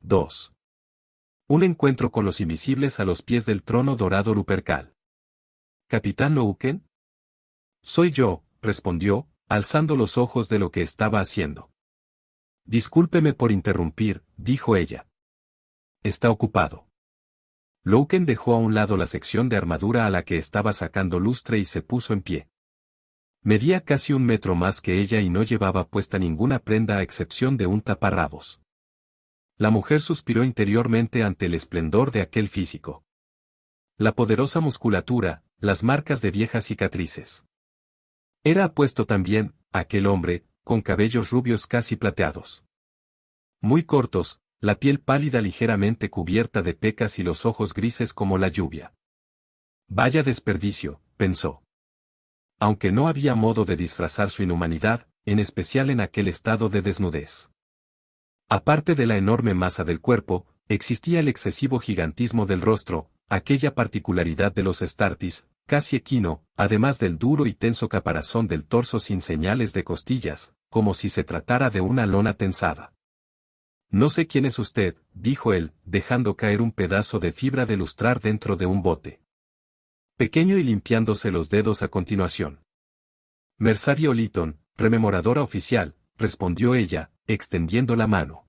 2. Un encuentro con los invisibles a los pies del trono dorado Lupercal. ¿Capitán Louken? Soy yo, respondió, alzando los ojos de lo que estaba haciendo. Discúlpeme por interrumpir, dijo ella. Está ocupado. Louken dejó a un lado la sección de armadura a la que estaba sacando lustre y se puso en pie. Medía casi 1 metro más que ella y no llevaba puesta ninguna prenda a excepción de un taparrabos. La mujer suspiró interiormente ante el esplendor de aquel físico. La poderosa musculatura, las marcas de viejas cicatrices. Era apuesto también, aquel hombre, con cabellos rubios casi plateados. Muy cortos, la piel pálida ligeramente cubierta de pecas y los ojos grises como la lluvia. Vaya desperdicio, pensó. Aunque no había modo de disfrazar su inhumanidad, en especial en aquel estado de desnudez. Aparte de la enorme masa del cuerpo, existía el excesivo gigantismo del rostro, aquella particularidad de los Astartes, casi equino, además del duro y tenso caparazón del torso sin señales de costillas, como si se tratara de una lona tensada. No sé quién es usted, dijo él, dejando caer un pedazo de fibra de lustrar dentro de un bote. Pequeño y limpiándose los dedos a continuación. Mercedes Oliton, rememoradora oficial, respondió ella, extendiendo la mano.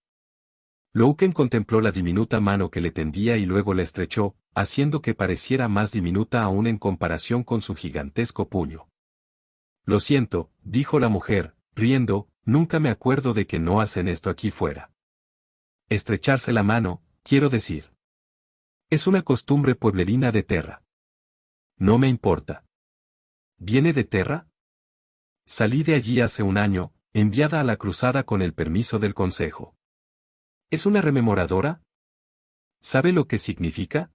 Louken contempló la diminuta mano que le tendía y luego la estrechó, haciendo que pareciera más diminuta aún en comparación con su gigantesco puño. Lo siento, dijo la mujer, riendo, nunca me acuerdo de que no hacen esto aquí fuera. Estrecharse la mano, quiero decir. Es una costumbre pueblerina de Terra. No me importa. ¿Viene de Terra? Salí de allí hace 1 año, enviada a la cruzada con el permiso del consejo. ¿Es una rememoradora? ¿Sabe lo que significa?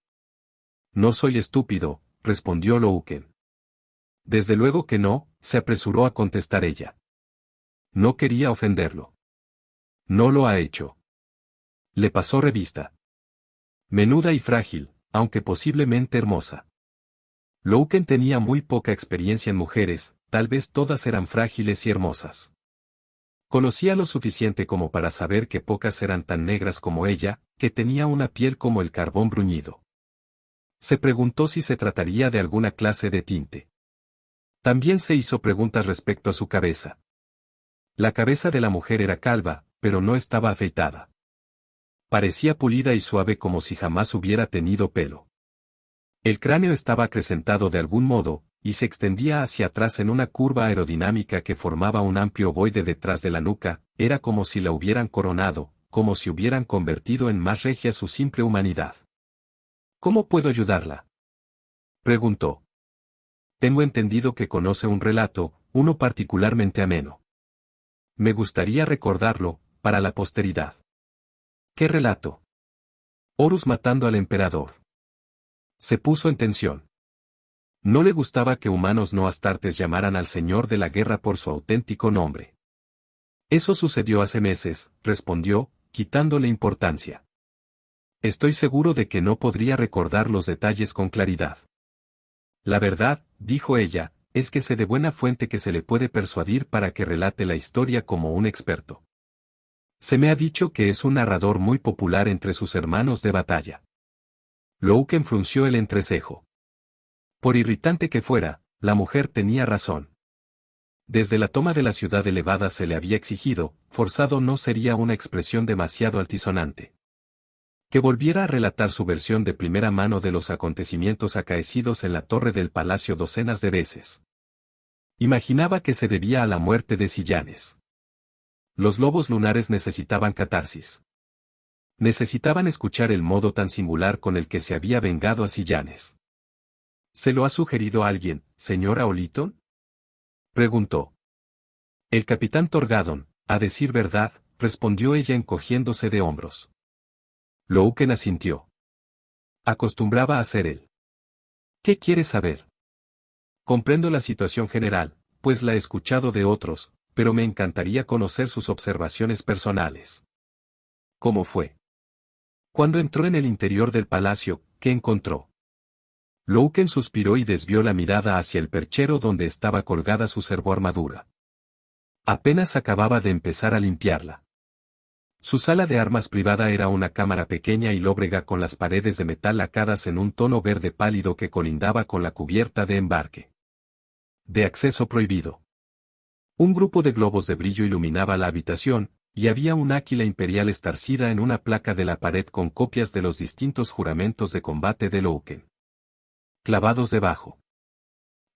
No soy estúpido, respondió Louken. Desde luego que no, se apresuró a contestar ella. No quería ofenderlo. No lo ha hecho. Le pasó revista. Menuda y frágil, aunque posiblemente hermosa. Louken tenía muy poca experiencia en mujeres, tal vez todas eran frágiles y hermosas. Conocía lo suficiente como para saber que pocas eran tan negras como ella, que tenía una piel como el carbón bruñido. Se preguntó si se trataría de alguna clase de tinte. También se hizo preguntas respecto a su cabeza. La cabeza de la mujer era calva, pero no estaba afeitada. Parecía pulida y suave como si jamás hubiera tenido pelo. El cráneo estaba acrecentado de algún modo, y se extendía hacia atrás en una curva aerodinámica que formaba un amplio ovoide detrás de la nuca, era como si la hubieran coronado, como si hubieran convertido en más regia su simple humanidad. ¿Cómo puedo ayudarla?, preguntó. Tengo entendido que conoce un relato, uno particularmente ameno. Me gustaría recordarlo, para la posteridad. ¿Qué relato? Horus matando al emperador. Se puso en tensión. No le gustaba que humanos no astartes llamaran al señor de la guerra por su auténtico nombre. Eso sucedió hace meses, respondió, quitándole importancia. Estoy seguro de que no podría recordar los detalles con claridad. La verdad, dijo ella, es que sé de buena fuente que se le puede persuadir para que relate la historia como un experto. Se me ha dicho que es un narrador muy popular entre sus hermanos de batalla. Louken frunció el entrecejo. Por irritante que fuera, la mujer tenía razón. Desde la toma de la ciudad elevada se le había exigido, forzado no sería una expresión demasiado altisonante, que volviera a relatar su versión de primera mano de los acontecimientos acaecidos en la torre del palacio docenas de veces. Imaginaba que se debía a la muerte de Sillanes. Los lobos lunares necesitaban catarsis. Necesitaban escuchar el modo tan singular con el que se había vengado a Sillanes. ¿Se lo ha sugerido alguien, señora Oliton?, preguntó. El capitán Torgadon, a decir verdad, respondió ella encogiéndose de hombros. Louken asintió. Acostumbraba a ser él. ¿Qué quiere saber? Comprendo la situación general, pues la he escuchado de otros, pero me encantaría conocer sus observaciones personales. ¿Cómo fue? Cuando entró en el interior del palacio, ¿qué encontró? Louken suspiró y desvió la mirada hacia el perchero donde estaba colgada su servoarmadura. Apenas acababa de empezar a limpiarla. Su sala de armas privada era una cámara pequeña y lóbrega con las paredes de metal lacadas en un tono verde pálido que colindaba con la cubierta de embarque. De acceso prohibido. Un grupo de globos de brillo iluminaba la habitación, y había un águila imperial estarcida en una placa de la pared con copias de los distintos juramentos de combate de Louken. Clavados debajo.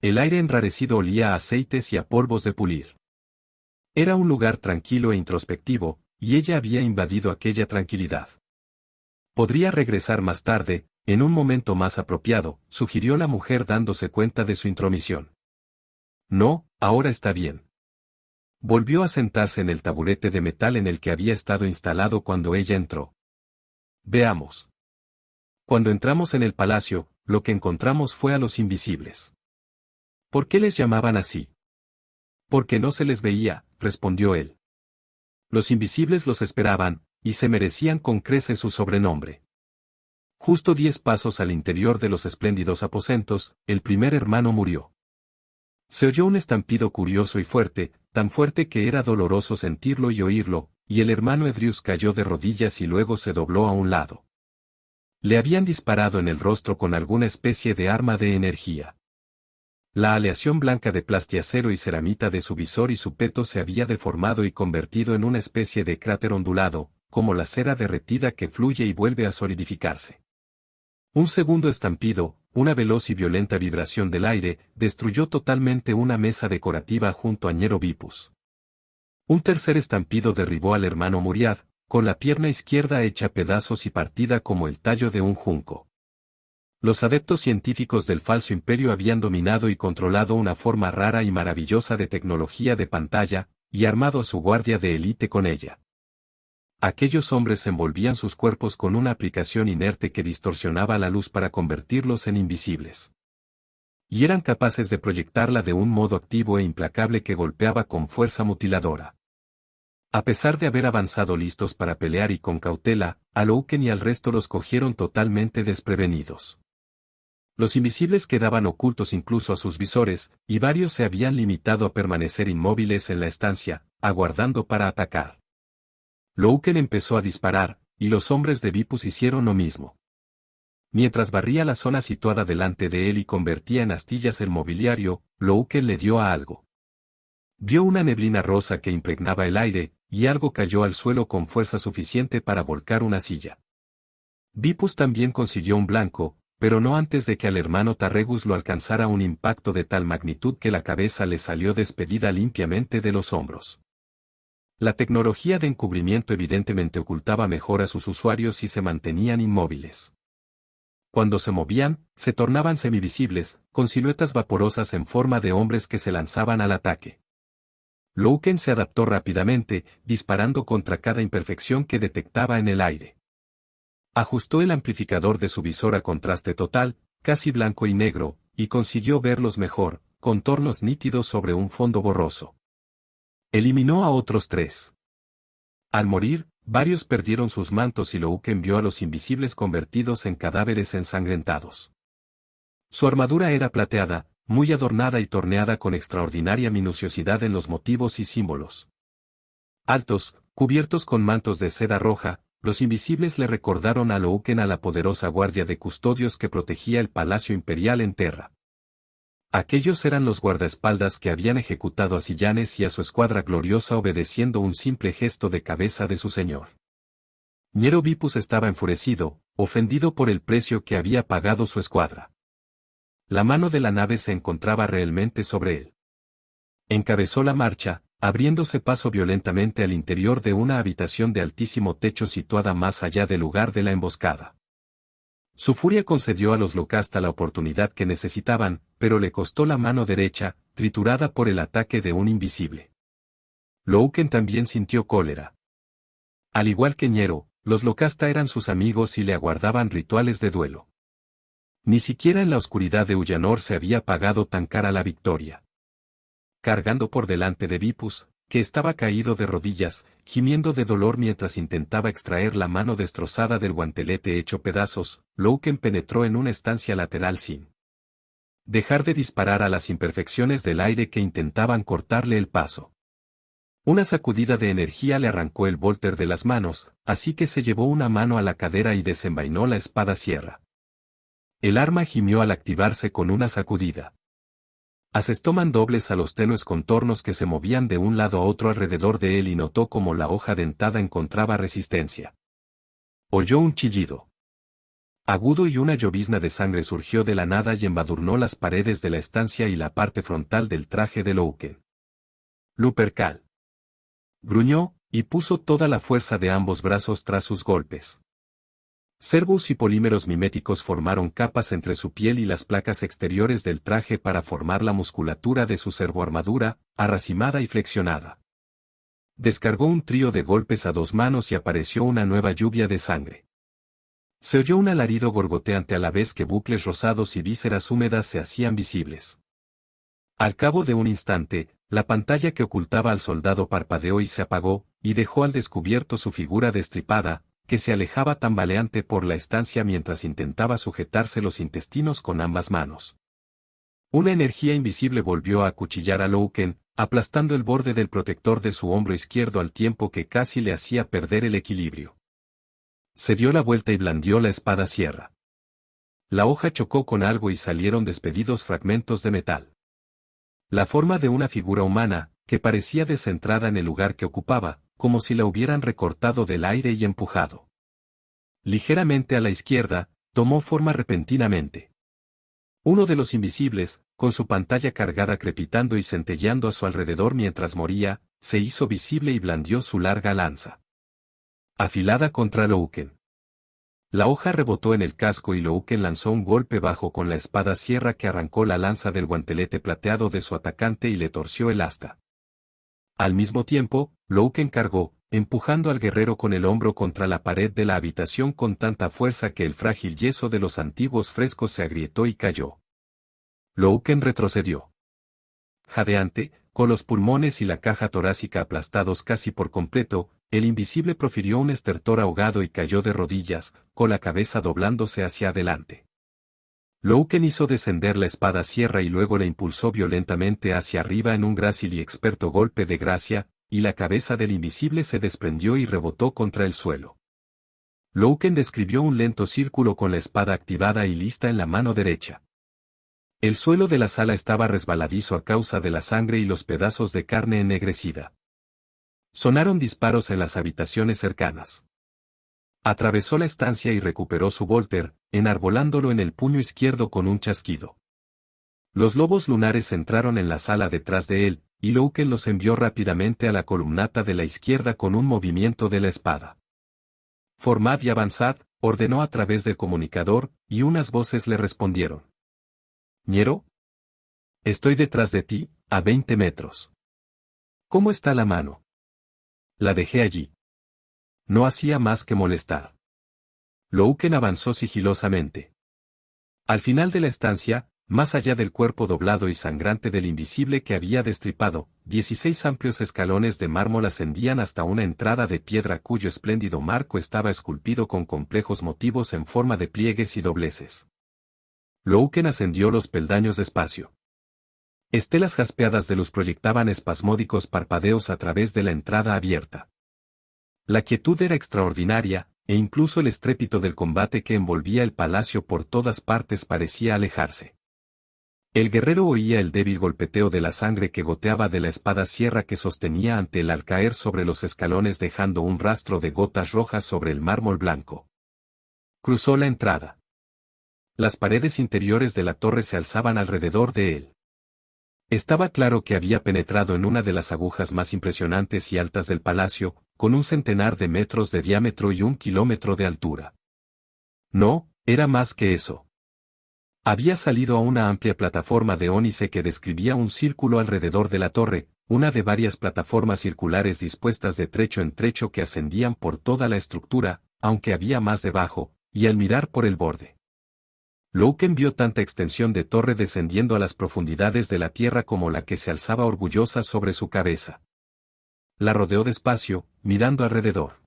El aire enrarecido olía a aceites y a polvos de pulir. Era un lugar tranquilo e introspectivo, y ella había invadido aquella tranquilidad. Podría regresar más tarde, en un momento más apropiado, sugirió la mujer dándose cuenta de su intromisión. No, ahora está bien. Volvió a sentarse en el taburete de metal en el que había estado instalado cuando ella entró. Veamos. Cuando entramos en el palacio, lo que encontramos fue a los invisibles. ¿Por qué les llamaban así? Porque no se les veía, respondió él. Los invisibles los esperaban, y se merecían con creces su sobrenombre. Justo 10 pasos al interior de los espléndidos aposentos, el primer hermano murió. Se oyó un estampido curioso y fuerte, tan fuerte que era doloroso sentirlo y oírlo, y el hermano Edrius cayó de rodillas y luego se dobló a un lado. Le habían disparado en el rostro con alguna especie de arma de energía. La aleación blanca de plastiacero y ceramita de su visor y su peto se había deformado y convertido en una especie de cráter ondulado, como la cera derretida que fluye y vuelve a solidificarse. Un segundo estampido, una veloz y violenta vibración del aire, destruyó totalmente una mesa decorativa junto a Ñero Vipus. Un tercer estampido derribó al hermano Muriad, con la pierna izquierda hecha pedazos y partida como el tallo de un junco. Los adeptos científicos del falso imperio habían dominado y controlado una forma rara y maravillosa de tecnología de pantalla, y armado a su guardia de élite con ella. Aquellos hombres envolvían sus cuerpos con una aplicación inerte que distorsionaba la luz para convertirlos en invisibles. Y eran capaces de proyectarla de un modo activo e implacable que golpeaba con fuerza mutiladora. A pesar de haber avanzado listos para pelear y con cautela, a Louken y al resto los cogieron totalmente desprevenidos. Los invisibles quedaban ocultos incluso a sus visores, y varios se habían limitado a permanecer inmóviles en la estancia, aguardando para atacar. Louken empezó a disparar, y los hombres de Vipus hicieron lo mismo. Mientras barría la zona situada delante de él y convertía en astillas el mobiliario, Louken le dio a algo. Vio una neblina rosa que impregnaba el aire, y algo cayó al suelo con fuerza suficiente para volcar una silla. Vipus también consiguió un blanco, pero no antes de que al hermano Tarregus lo alcanzara un impacto de tal magnitud que la cabeza le salió despedida limpiamente de los hombros. La tecnología de encubrimiento evidentemente ocultaba mejor a sus usuarios y se mantenían inmóviles. Cuando se movían, se tornaban semivisibles, con siluetas vaporosas en forma de hombres que se lanzaban al ataque. Louken se adaptó rápidamente, disparando contra cada imperfección que detectaba en el aire. Ajustó el amplificador de su visor a contraste total, casi blanco y negro, y consiguió verlos mejor, contornos nítidos sobre un fondo borroso. Eliminó a otros 3. Al morir, varios perdieron sus mantos y Louken vio a los invisibles convertidos en cadáveres ensangrentados. Su armadura era plateada, muy adornada y torneada con extraordinaria minuciosidad en los motivos y símbolos. Altos, cubiertos con mantos de seda roja, los invisibles le recordaron a Louken a la poderosa guardia de custodios que protegía el palacio imperial en Terra. Aquellos eran los guardaespaldas que habían ejecutado a Sillanes y a su escuadra gloriosa obedeciendo un simple gesto de cabeza de su señor. Ñero Vipus estaba enfurecido, ofendido por el precio que había pagado su escuadra. La mano de la nave se encontraba realmente sobre él. Encabezó la marcha, abriéndose paso violentamente al interior de una habitación de altísimo techo situada más allá del lugar de la emboscada. Su furia concedió a los Locasta la oportunidad que necesitaban, pero le costó la mano derecha, triturada por el ataque de un invisible. Louken también sintió cólera. Al igual que Ñero, los Locasta eran sus amigos y le aguardaban rituales de duelo. Ni siquiera en la oscuridad de Ullanor se había pagado tan cara la victoria. Cargando por delante de Vipus, que estaba caído de rodillas, gimiendo de dolor mientras intentaba extraer la mano destrozada del guantelete hecho pedazos, Louken penetró en una estancia lateral sin dejar de disparar a las imperfecciones del aire que intentaban cortarle el paso. Una sacudida de energía le arrancó el volter de las manos, así que se llevó una mano a la cadera y desenvainó la espada sierra. El arma gimió al activarse con una sacudida. Asestó mandobles a los tenues contornos que se movían de un lado a otro alrededor de él y notó cómo la hoja dentada encontraba resistencia. Oyó un chillido agudo y una llovizna de sangre surgió de la nada y embadurnó las paredes de la estancia y la parte frontal del traje de Louken. Lupercal. Gruñó, y puso toda la fuerza de ambos brazos tras sus golpes. Servos y polímeros miméticos formaron capas entre su piel y las placas exteriores del traje para formar la musculatura de su servoarmadura, arracimada y flexionada. Descargó un trío de golpes a dos manos y apareció una nueva lluvia de sangre. Se oyó un alarido gorgoteante a la vez que bucles rosados y vísceras húmedas se hacían visibles. Al cabo de un instante, la pantalla que ocultaba al soldado parpadeó y se apagó, y dejó al descubierto su figura destripada, que se alejaba tambaleante por la estancia mientras intentaba sujetarse los intestinos con ambas manos. Una energía invisible volvió a acuchillar a Louken, aplastando el borde del protector de su hombro izquierdo al tiempo que casi le hacía perder el equilibrio. Se dio la vuelta y blandió la espada sierra. La hoja chocó con algo y salieron despedidos fragmentos de metal. La forma de una figura humana, que parecía descentrada en el lugar que ocupaba, como si la hubieran recortado del aire y empujado. Ligeramente a la izquierda, tomó forma repentinamente. Uno de los invisibles, con su pantalla cargada crepitando y centelleando a su alrededor mientras moría, se hizo visible y blandió su larga lanza. Afilada contra Louken. La hoja rebotó en el casco y Louken lanzó un golpe bajo con la espada sierra que arrancó la lanza del guantelete plateado de su atacante y le torció el asta. Al mismo tiempo, Louken cargó, empujando al guerrero con el hombro contra la pared de la habitación con tanta fuerza que el frágil yeso de los antiguos frescos se agrietó y cayó. Louken retrocedió. Jadeante, con los pulmones y la caja torácica aplastados casi por completo, el invisible profirió un estertor ahogado y cayó de rodillas, con la cabeza doblándose hacia adelante. Louken hizo descender la espada sierra y luego la impulsó violentamente hacia arriba en un grácil y experto golpe de gracia, y la cabeza del invisible se desprendió y rebotó contra el suelo. Louken describió un lento círculo con la espada activada y lista en la mano derecha. El suelo de la sala estaba resbaladizo a causa de la sangre y los pedazos de carne ennegrecida. Sonaron disparos en las habitaciones cercanas. Atravesó la estancia y recuperó su volter, enarbolándolo en el puño izquierdo con un chasquido. Los lobos lunares entraron en la sala detrás de él, y Louken los envió rápidamente a la columnata de la izquierda con un movimiento de la espada. Formad y avanzad, ordenó a través del comunicador, y unas voces le respondieron. ¿Ñero? Estoy detrás de ti, a 20 metros. ¿Cómo está la mano? La dejé allí. No hacía más que molestar. Louken avanzó sigilosamente. Al final de la estancia, más allá del cuerpo doblado y sangrante del invisible que había destripado, 16 amplios escalones de mármol ascendían hasta una entrada de piedra cuyo espléndido marco estaba esculpido con complejos motivos en forma de pliegues y dobleces. Louken ascendió los peldaños despacio. Estelas jaspeadas de luz proyectaban espasmódicos parpadeos a través de la entrada abierta. La quietud era extraordinaria, e incluso el estrépito del combate que envolvía el palacio por todas partes parecía alejarse. El guerrero oía el débil golpeteo de la sangre que goteaba de la espada sierra que sostenía ante él al caer sobre los escalones dejando un rastro de gotas rojas sobre el mármol blanco. Cruzó la entrada. Las paredes interiores de la torre se alzaban alrededor de él. Estaba claro que había penetrado en una de las agujas más impresionantes y altas del palacio, con un centenar de metros de diámetro y 1 kilómetro de altura. No, era más que eso. Había salido a una amplia plataforma de ónice que describía un círculo alrededor de la torre, una de varias plataformas circulares dispuestas de trecho en trecho que ascendían por toda la estructura, aunque había más debajo, y al mirar por el borde. Louken vio tanta extensión de torre descendiendo a las profundidades de la tierra como la que se alzaba orgullosa sobre su cabeza. La rodeó despacio, mirando alrededor.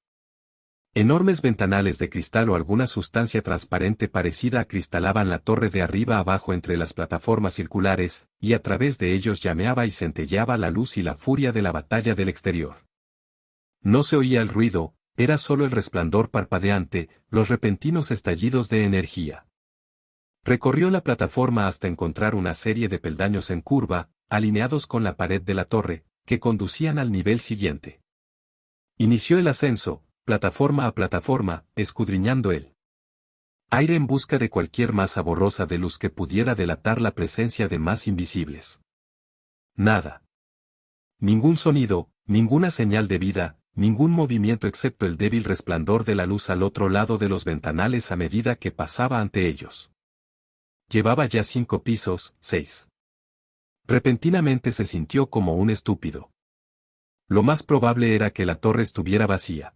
Enormes ventanales de cristal o alguna sustancia transparente parecida acristalaban la torre de arriba abajo entre las plataformas circulares, y a través de ellos llameaba y centelleaba la luz y la furia de la batalla del exterior. No se oía el ruido, era solo el resplandor parpadeante, los repentinos estallidos de energía. Recorrió la plataforma hasta encontrar una serie de peldaños en curva, alineados con la pared de la torre, que conducían al nivel siguiente. Inició el ascenso, plataforma a plataforma, escudriñando el aire en busca de cualquier masa borrosa de luz que pudiera delatar la presencia de más invisibles. Nada. Ningún sonido, ninguna señal de vida, ningún movimiento excepto el débil resplandor de la luz al otro lado de los ventanales a medida que pasaba ante ellos. Llevaba ya 5 pisos, 6. Repentinamente se sintió como un estúpido. Lo más probable era que la torre estuviera vacía.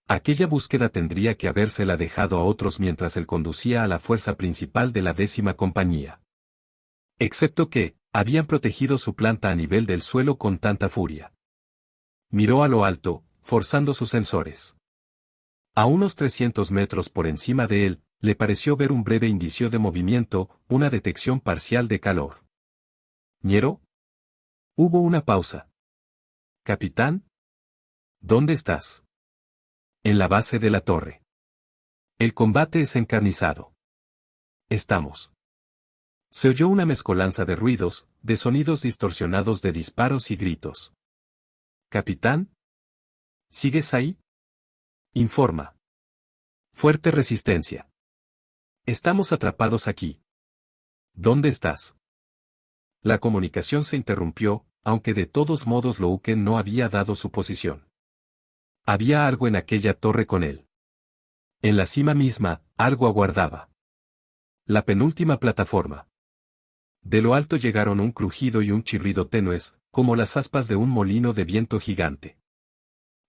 Aquella búsqueda tendría que habérsela dejado a otros mientras él conducía a la fuerza principal de la 10ª compañía. Excepto que, habían protegido su planta a nivel del suelo con tanta furia. Miró a lo alto, forzando sus sensores. A unos 300 metros por encima de él, le pareció ver un breve indicio de movimiento, una detección parcial de calor. ¿Ñero? Hubo una pausa. ¿Capitán? ¿Dónde estás? En la base de la torre. El combate es encarnizado. Estamos. Se oyó una mezcolanza de ruidos, de sonidos distorsionados de disparos y gritos. ¿Capitán? ¿Sigues ahí? Informa. Fuerte resistencia. Estamos atrapados aquí. ¿Dónde estás? La comunicación se interrumpió, aunque de todos modos Louken no había dado su posición. Había algo en aquella torre con él. En la cima misma, algo aguardaba. La penúltima plataforma. De lo alto llegaron un crujido y un chirrido tenues, como las aspas de un molino de viento gigante.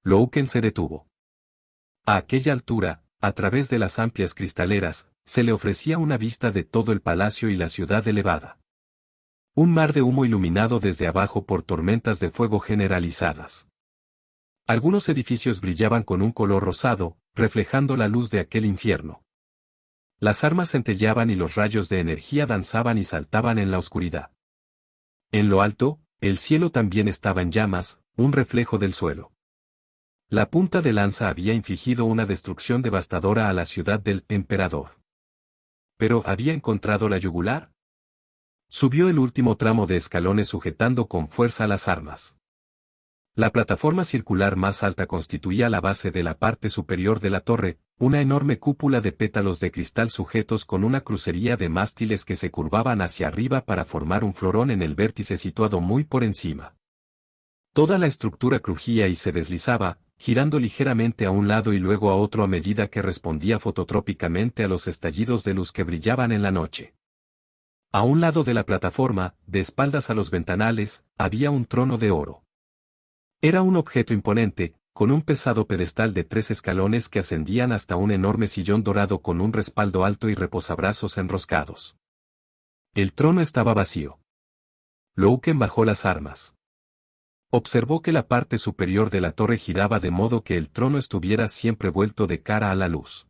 Louken se detuvo. A aquella altura, a través de las amplias cristaleras, se le ofrecía una vista de todo el palacio y la ciudad elevada. Un mar de humo iluminado desde abajo por tormentas de fuego generalizadas. Algunos edificios brillaban con un color rosado, reflejando la luz de aquel infierno. Las armas centellaban y los rayos de energía danzaban y saltaban en la oscuridad. En lo alto, el cielo también estaba en llamas, un reflejo del suelo. La punta de lanza había infligido una destrucción devastadora a la ciudad del emperador. ¿Pero había encontrado la yugular? Subió el último tramo de escalones sujetando con fuerza las armas. La plataforma circular más alta constituía la base de la parte superior de la torre, una enorme cúpula de pétalos de cristal sujetos con una crucería de mástiles que se curvaban hacia arriba para formar un florón en el vértice situado muy por encima. Toda la estructura crujía y se deslizaba, girando ligeramente a un lado y luego a otro a medida que respondía fototrópicamente a los estallidos de luz que brillaban en la noche. A un lado de la plataforma, de espaldas a los ventanales, había un trono de oro. Era un objeto imponente, con un pesado pedestal de 3 escalones que ascendían hasta un enorme sillón dorado con un respaldo alto y reposabrazos enroscados. El trono estaba vacío. Louken bajó las armas. Observó que la parte superior de la torre giraba de modo que el trono estuviera siempre vuelto de cara a la luz.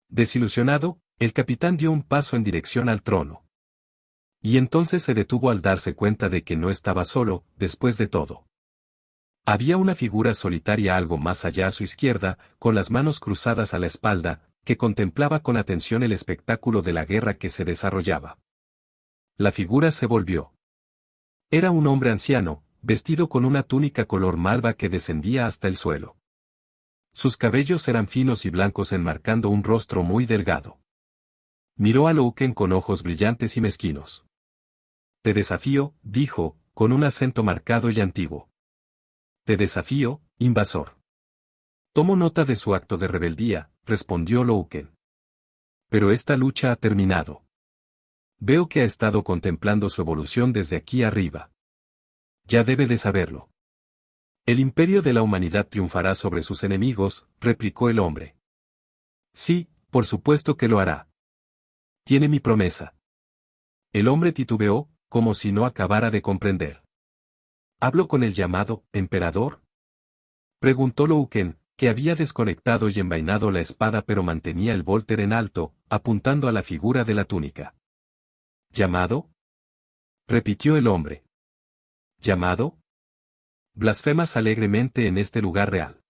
Desilusionado, el capitán dio un paso en dirección al trono. Y entonces se detuvo al darse cuenta de que no estaba solo, después de todo. Había una figura solitaria algo más allá a su izquierda, con las manos cruzadas a la espalda, que contemplaba con atención el espectáculo de la guerra que se desarrollaba. La figura se volvió. Era un hombre anciano, vestido con una túnica color malva que descendía hasta el suelo. Sus cabellos eran finos y blancos enmarcando un rostro muy delgado. Miró a Louken con ojos brillantes y mezquinos. «Te desafío», dijo, con un acento marcado y antiguo. «Te desafío, invasor». «Tomo nota de su acto de rebeldía», respondió Louken. «Pero esta lucha ha terminado. Veo que ha estado contemplando su evolución desde aquí arriba. Ya debe de saberlo. El imperio de la humanidad triunfará sobre sus enemigos», replicó el hombre. «Sí, por supuesto que lo hará. Tiene mi promesa». El hombre titubeó, como si no acabara de comprender. «¿Hablo con el llamado emperador?», preguntó Louken, que había desconectado y envainado la espada pero mantenía el volter en alto, apuntando a la figura de la túnica. ¿Llamado? Repitió el hombre. ¿Llamado? Blasfemas alegremente en este lugar real.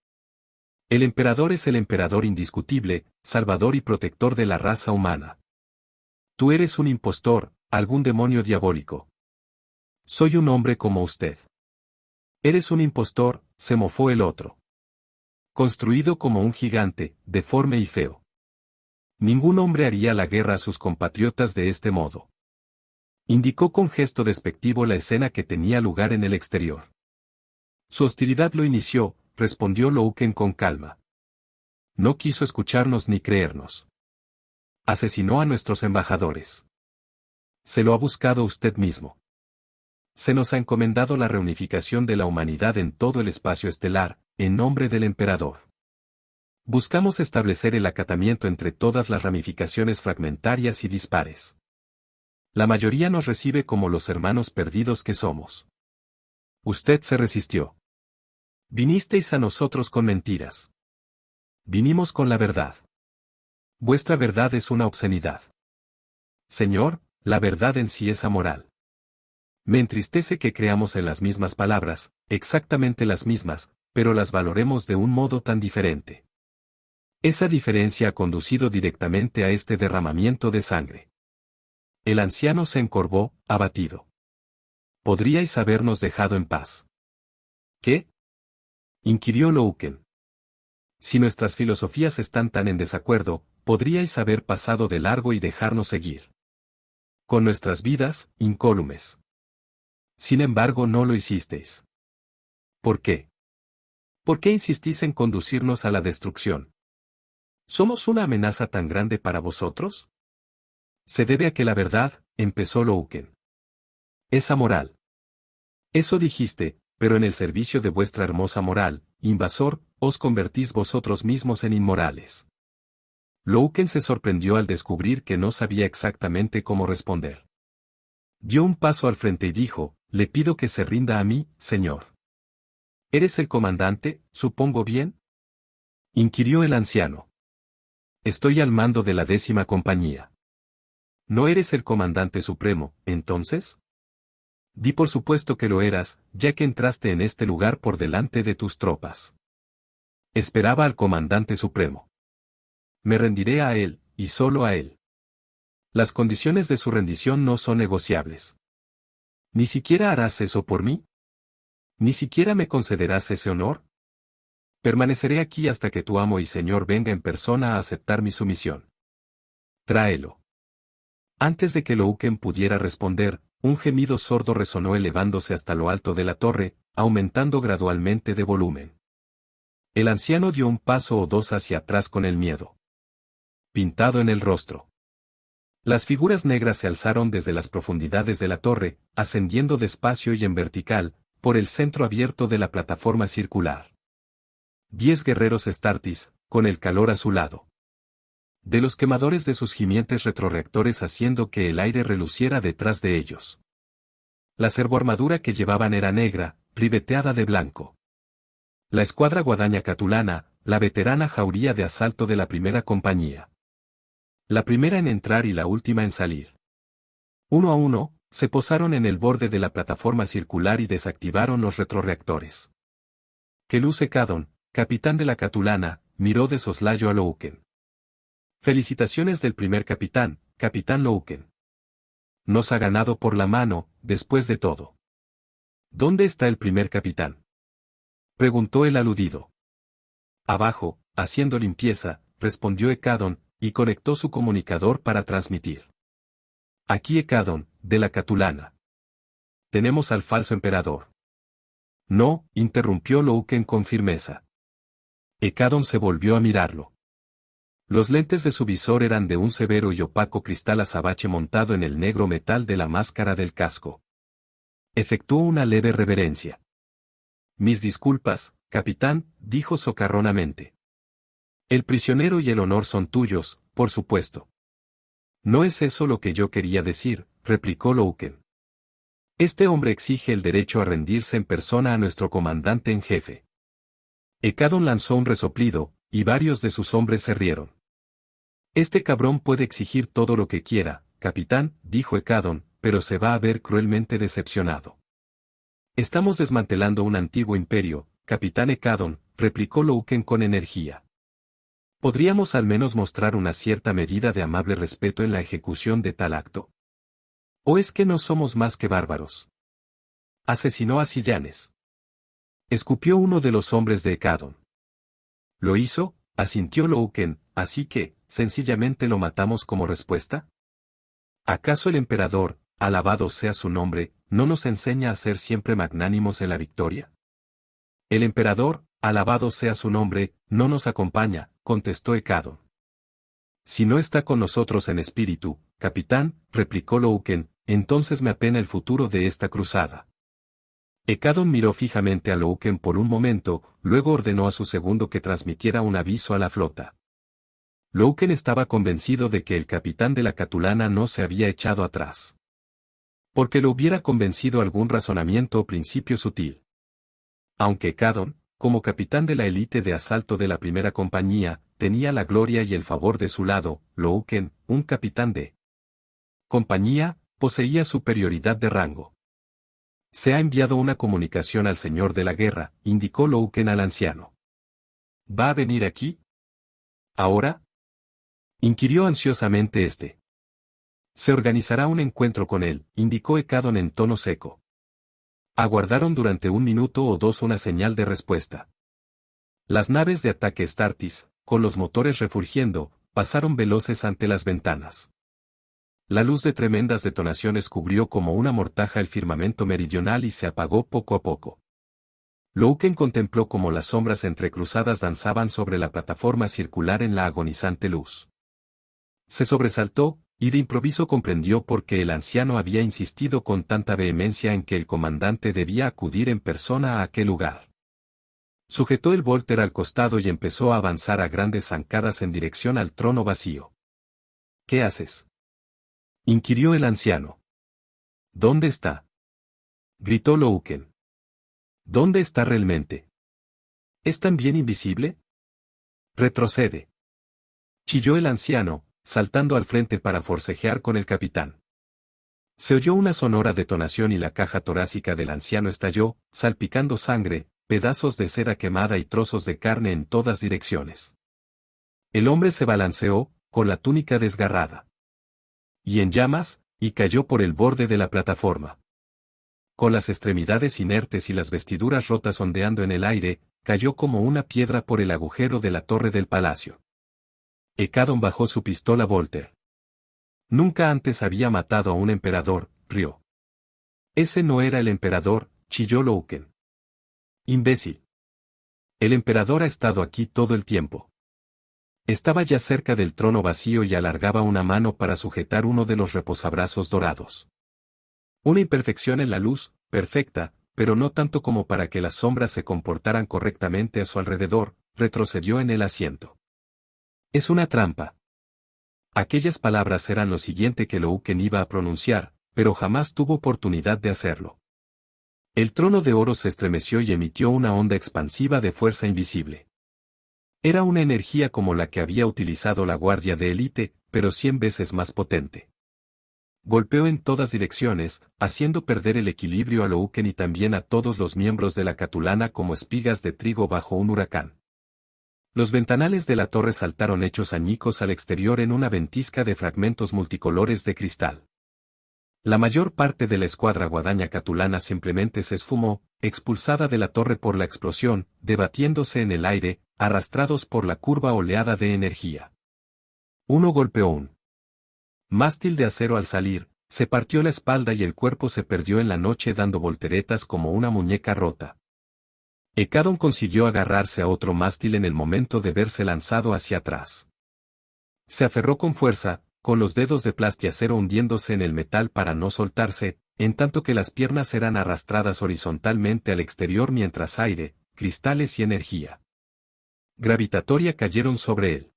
El emperador es el emperador indiscutible, salvador y protector de la raza humana. Tú eres un impostor, algún demonio diabólico. Soy un hombre como usted. Eres un impostor, se mofó el otro. Construido como un gigante, deforme y feo. Ningún hombre haría la guerra a sus compatriotas de este modo. Indicó con gesto despectivo la escena que tenía lugar en el exterior. Su hostilidad lo inició, respondió Louken con calma. No quiso escucharnos ni creernos. Asesinó a nuestros embajadores. Se lo ha buscado usted mismo. Se nos ha encomendado la reunificación de la humanidad en todo el espacio estelar, en nombre del emperador. Buscamos establecer el acatamiento entre todas las ramificaciones fragmentarias y dispares. La mayoría nos recibe como los hermanos perdidos que somos. Usted se resistió. Vinisteis a nosotros con mentiras. Vinimos con la verdad. Vuestra verdad es una obscenidad. Señor, la verdad en sí es amoral. Me entristece que creamos en las mismas palabras, exactamente las mismas, pero las valoremos de un modo tan diferente. Esa diferencia ha conducido directamente a este derramamiento de sangre. El anciano se encorvó, abatido. ¿Podríais habernos dejado en paz? ¿Qué? Inquirió Louken. Si nuestras filosofías están tan en desacuerdo, podríais haber pasado de largo y dejarnos seguir con nuestras vidas, incólumes. Sin embargo, no lo hicisteis. ¿Por qué? ¿Por qué insistís en conducirnos a la destrucción? ¿Somos una amenaza tan grande para vosotros? Se debe a que la verdad, empezó Louken. Es amoral. Eso dijiste, pero en el servicio de vuestra hermosa moral, invasor, os convertís vosotros mismos en inmorales. Louken se sorprendió al descubrir que no sabía exactamente cómo responder. Dio un paso al frente y dijo, le pido que se rinda a mí, señor. ¿Eres el comandante, supongo bien? Inquirió el anciano. Estoy al mando de la 10ª compañía. ¿No eres el comandante supremo, entonces? Di por supuesto que lo eras, ya que entraste en este lugar por delante de tus tropas. Esperaba al comandante supremo. Me rendiré a él, y solo a él. Las condiciones de su rendición no son negociables. ¿Ni siquiera harás eso por mí? ¿Ni siquiera me concederás ese honor? Permaneceré aquí hasta que tu amo y señor venga en persona a aceptar mi sumisión. Tráelo. Antes de que Louken pudiera responder, un gemido sordo resonó elevándose hasta lo alto de la torre, aumentando gradualmente de volumen. El anciano dio un paso o dos hacia atrás con el miedo pintado en el rostro. Las figuras negras se alzaron desde las profundidades de la torre, ascendiendo despacio y en vertical, por el centro abierto de la plataforma circular. 10 guerreros Astartes, con el calor a su lado. De los quemadores de sus gimientes retroreactores haciendo que el aire reluciera detrás de ellos. La servoarmadura que llevaban era negra, ribeteada de blanco. La escuadra guadaña catulana, la veterana jauría de asalto de la 1ª compañía. La primera en entrar y la última en salir. Uno a uno, se posaron en el borde de la plataforma circular y desactivaron los retroreactores. Keluce Cadon, capitán de la Catulana, miró de soslayo a Louken. Felicitaciones del primer capitán, capitán Louken. Nos ha ganado por la mano, después de todo. ¿Dónde está el primer capitán? Preguntó el aludido. Abajo, haciendo limpieza, respondió Ekadon, y conectó su comunicador para transmitir. Aquí Ekadon, de la Catulana. Tenemos al falso emperador. No, interrumpió Louken con firmeza. Ekadon se volvió a mirarlo. Los lentes de su visor eran de un severo y opaco cristal azabache montado en el negro metal de la máscara del casco. Efectuó una leve reverencia. Mis disculpas, capitán, dijo socarronamente. El prisionero y el honor son tuyos, por supuesto. No es eso lo que yo quería decir, replicó Louken. Este hombre exige el derecho a rendirse en persona a nuestro comandante en jefe. Ekadon lanzó un resoplido, y varios de sus hombres se rieron. Este cabrón puede exigir todo lo que quiera, capitán, dijo Ekadon, pero se va a ver cruelmente decepcionado. Estamos desmantelando un antiguo imperio, capitán Ekadon, replicó Louken con energía. ¿Podríamos al menos mostrar una cierta medida de amable respeto en la ejecución de tal acto? ¿O es que no somos más que bárbaros? Asesinó a Sillanes. Escupió uno de los hombres de Ekadon. ¿Lo hizo?, asintió Louken, así que, sencillamente lo matamos como respuesta. ¿Acaso el emperador, alabado sea su nombre, no nos enseña a ser siempre magnánimos en la victoria? El emperador, alabado sea su nombre, no nos acompaña, contestó Ekadon. Si no está con nosotros en espíritu, capitán, replicó Louken, entonces me apena el futuro de esta cruzada. Ekadon miró fijamente a Louken por un momento, luego ordenó a su segundo que transmitiera un aviso a la flota. Louken estaba convencido de que el capitán de la Catulana no se había echado atrás. Porque lo hubiera convencido algún razonamiento o principio sutil. Aunque Ekadon, como capitán de la élite de asalto de la primera compañía, tenía la gloria y el favor de su lado, Louken, un capitán de compañía, poseía superioridad de rango. Se ha enviado una comunicación al señor de la guerra, indicó Louken al anciano. ¿Va a venir aquí? ¿Ahora?, inquirió ansiosamente este. Se organizará un encuentro con él, indicó Ekadon en tono seco. Aguardaron durante un minuto o dos una señal de respuesta. Las naves de ataque Astartes, con los motores refulgiendo, pasaron veloces ante las ventanas. La luz de tremendas detonaciones cubrió como una mortaja el firmamento meridional y se apagó poco a poco. Louken contempló cómo las sombras entrecruzadas danzaban sobre la plataforma circular en la agonizante luz. Se sobresaltó, y de improviso comprendió por qué el anciano había insistido con tanta vehemencia en que el comandante debía acudir en persona a aquel lugar. Sujetó el Volter al costado y empezó a avanzar a grandes zancadas en dirección al trono vacío. ¿Qué haces?, inquirió el anciano. ¿Dónde está?, gritó Louken. ¿Dónde está realmente? ¿Es también invisible? Retrocede, chilló el anciano, saltando al frente para forcejear con el capitán. Se oyó una sonora detonación y la caja torácica del anciano estalló, salpicando sangre, pedazos de cera quemada y trozos de carne en todas direcciones. El hombre se balanceó, con la túnica desgarrada y en llamas, y cayó por el borde de la plataforma. Con las extremidades inertes y las vestiduras rotas ondeando en el aire, cayó como una piedra por el agujero de la torre del palacio. Ekadon bajó su pistola Volter. Nunca antes había matado a un emperador, rió. Ese no era el emperador, chilló Louken. Imbécil. El emperador ha estado aquí todo el tiempo. Estaba ya cerca del trono vacío y alargaba una mano para sujetar uno de los reposabrazos dorados. Una imperfección en la luz, perfecta, pero no tanto como para que las sombras se comportaran correctamente a su alrededor, retrocedió en el asiento. Es una trampa. Aquellas palabras eran lo siguiente que Louken iba a pronunciar, pero jamás tuvo oportunidad de hacerlo. El trono de oro se estremeció y emitió una onda expansiva de fuerza invisible. Era una energía como la que había utilizado la guardia de élite, pero 100 veces más potente. Golpeó en todas direcciones, haciendo perder el equilibrio a Louken y también a todos los miembros de la Catulana como espigas de trigo bajo un huracán. Los ventanales de la torre saltaron hechos añicos al exterior en una ventisca de fragmentos multicolores de cristal. La mayor parte de la escuadra guadaña catulana simplemente se esfumó, expulsada de la torre por la explosión, debatiéndose en el aire, arrastrados por la curva oleada de energía. Uno golpeó un mástil de acero al salir, se partió la espalda y el cuerpo se perdió en la noche dando volteretas como una muñeca rota. Ekadon consiguió agarrarse a otro mástil en el momento de verse lanzado hacia atrás. Se aferró con fuerza, con los dedos de plastiacero hundiéndose en el metal para no soltarse, en tanto que las piernas eran arrastradas horizontalmente al exterior mientras aire, cristales y energía gravitatoria cayeron sobre él.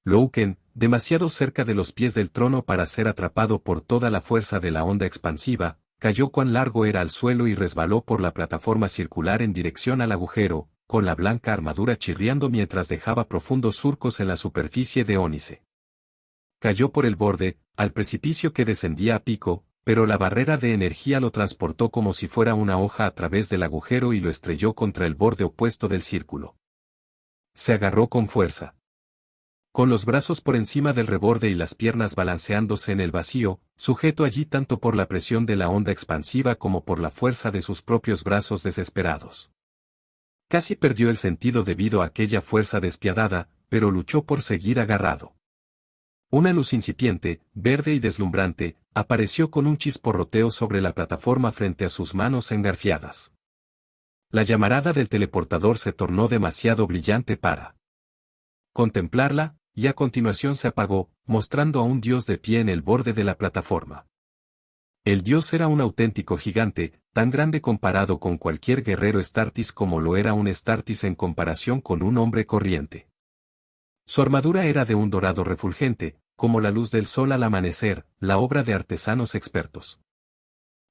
Louken, demasiado cerca de los pies del trono para ser atrapado por toda la fuerza de la onda expansiva, cayó cuán largo era al suelo y resbaló por la plataforma circular en dirección al agujero, con la blanca armadura chirriando mientras dejaba profundos surcos en la superficie de ónice. Cayó por el borde, al precipicio que descendía a pico, pero la barrera de energía lo transportó como si fuera una hoja a través del agujero y lo estrelló contra el borde opuesto del círculo. Se agarró con fuerza. Con los brazos por encima del reborde y las piernas balanceándose en el vacío, sujeto allí tanto por la presión de la onda expansiva como por la fuerza de sus propios brazos desesperados. Casi perdió el sentido debido a aquella fuerza despiadada, pero luchó por seguir agarrado. Una luz incipiente, verde y deslumbrante, apareció con un chisporroteo sobre la plataforma frente a sus manos engarfiadas. La llamarada del teleportador se tornó demasiado brillante para contemplarla, y a continuación se apagó, mostrando a un dios de pie en el borde de la plataforma. El dios era un auténtico gigante, tan grande comparado con cualquier guerrero Startis como lo era un Startis en comparación con un hombre corriente. Su armadura era de un dorado refulgente, como la luz del sol al amanecer, la obra de artesanos expertos.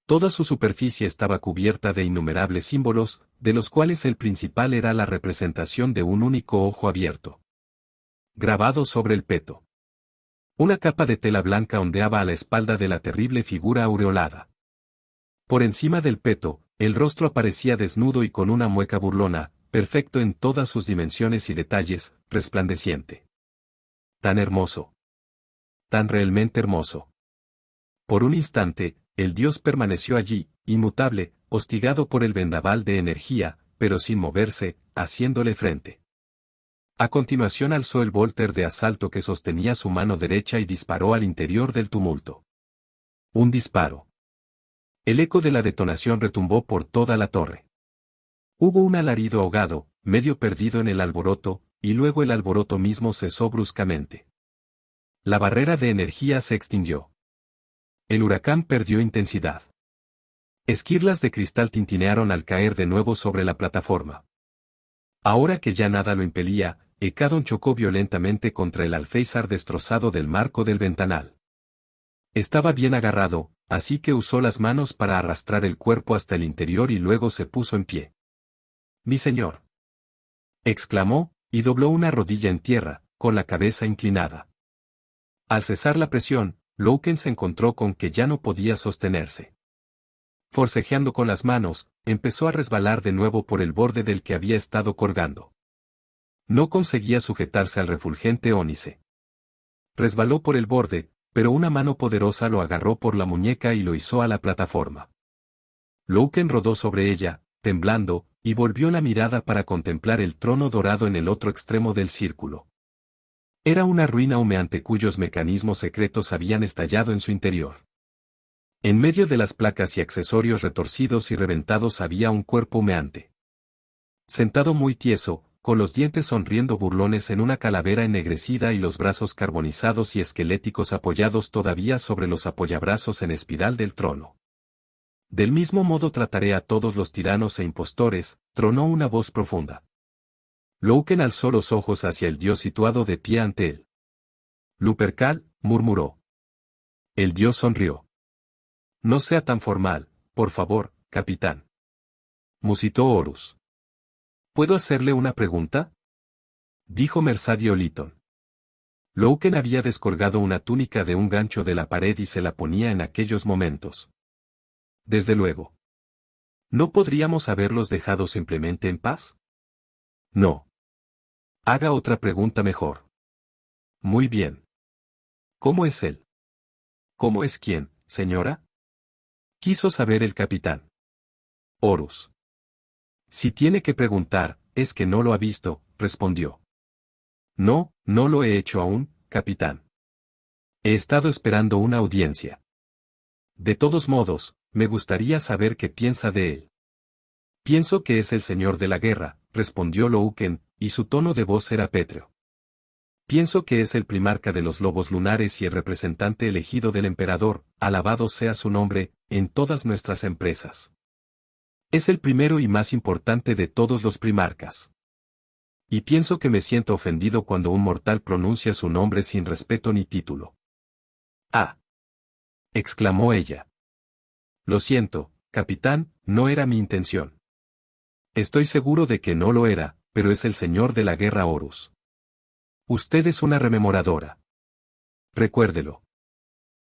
Toda su superficie estaba cubierta de innumerables símbolos, de los cuales el principal era la representación de un único ojo abierto, grabado sobre el peto. Una capa de tela blanca ondeaba a la espalda de la terrible figura aureolada. Por encima del peto, el rostro aparecía desnudo y con una mueca burlona, perfecto en todas sus dimensiones y detalles, resplandeciente. Tan hermoso. Tan realmente hermoso. Por un instante, el dios permaneció allí, inmutable, hostigado por el vendaval de energía, pero sin moverse, haciéndole frente. A continuación alzó el volter de asalto que sostenía su mano derecha y disparó al interior del tumulto. Un disparo. El eco de la detonación retumbó por toda la torre. Hubo un alarido ahogado, medio perdido en el alboroto, y luego el alboroto mismo cesó bruscamente. La barrera de energía se extinguió. El huracán perdió intensidad. Esquirlas de cristal tintinearon al caer de nuevo sobre la plataforma. Ahora que ya nada lo impelía, Hecadon chocó violentamente contra el alféizar destrozado del marco del ventanal. Estaba bien agarrado, así que usó las manos para arrastrar el cuerpo hasta el interior y luego se puso en pie. «Mi señor», exclamó, y dobló una rodilla en tierra, con la cabeza inclinada. Al cesar la presión, Louken se encontró con que ya no podía sostenerse. Forcejeando con las manos, empezó a resbalar de nuevo por el borde del que había estado colgando. No conseguía sujetarse al refulgente ónice. Resbaló por el borde, pero una mano poderosa lo agarró por la muñeca y lo izó a la plataforma. Louken rodó sobre ella, temblando, y volvió la mirada para contemplar el trono dorado en el otro extremo del círculo. Era una ruina humeante cuyos mecanismos secretos habían estallado en su interior. En medio de las placas y accesorios retorcidos y reventados había un cuerpo humeante. Sentado muy tieso, con los dientes sonriendo burlones en una calavera ennegrecida y los brazos carbonizados y esqueléticos apoyados todavía sobre los apoyabrazos en espiral del trono. Del mismo modo trataré a todos los tiranos e impostores, tronó una voz profunda. Louken alzó los ojos hacia el dios situado de pie ante él. Lupercal, murmuró. El dios sonrió. No sea tan formal, por favor, capitán. Musitó Horus. ¿Puedo hacerle una pregunta?, dijo Mersadio Lytton. Louken había descolgado una túnica de un gancho de la pared y se la ponía en aquellos momentos. Desde luego. ¿No podríamos haberlos dejado simplemente en paz? No. Haga otra pregunta mejor. Muy bien. ¿Cómo es él? ¿Cómo es quién, señora? Quiso saber el capitán. Horus. Si tiene que preguntar, es que no lo ha visto, respondió. No, no lo he hecho aún, capitán. He estado esperando una audiencia. De todos modos, me gustaría saber qué piensa de él. Pienso que es el señor de la guerra, respondió Louken, y su tono de voz era pétreo. Pienso que es el primarca de los lobos lunares y el representante elegido del emperador, alabado sea su nombre, en todas nuestras empresas. Es el primero y más importante de todos los primarcas. Y pienso que me siento ofendido cuando un mortal pronuncia su nombre sin respeto ni título. ¡Ah!, exclamó ella. Lo siento, capitán, no era mi intención. Estoy seguro de que no lo era, pero es el señor de la guerra Horus. Usted es una rememoradora. Recuérdelo.